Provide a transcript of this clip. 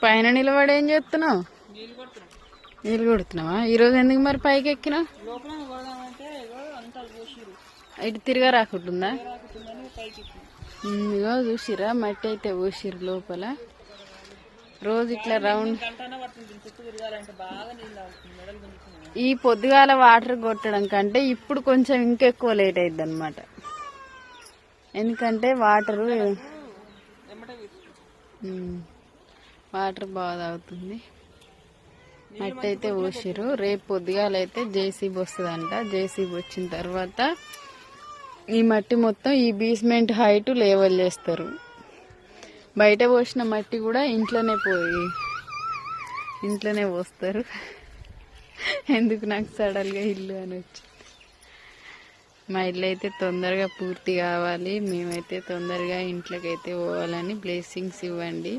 పైన నిలబడి ఏం చేస్తున్నావు? నీళ్ళు కొడుతున్నావా? ఈరోజు ఎందుకు మరి పైకి ఎక్కినా? ఇటు తిరగా రాకుంటుందా? ఇగో చూసిరా మట్టి అయితే పోసిరు లోపల. రోజు ఇట్లా రౌండ్ ఈ పొద్దుగాల వాటర్ కొట్టడం కంటే ఇప్పుడు కొంచెం ఇంకెక్కువ లేట్ అయింది అనమాట. ఎందుకంటే వాటర్ బాగా తాగుతుంది. మట్టి అయితే పోసిరు. రేపు పొద్దుగాలైతే జేసీబీ వస్తుందంట. జేసీబీ వచ్చిన తర్వాత ఈ మట్టి మొత్తం ఈ బేస్మెంట్ హైట్ లేవల్ చేస్తారు. బయట పోసిన మట్టి కూడా ఇంట్లోనే పోస్తారు. ఎందుకు నాకు సడన్గా ఇల్లు అని వచ్చింది. మా ఇల్లు అయితే తొందరగా పూర్తి కావాలి. మేమైతే తొందరగా ఇంట్లోకైతే పోవాలని బ్లెస్సింగ్స్ ఇవ్వండి.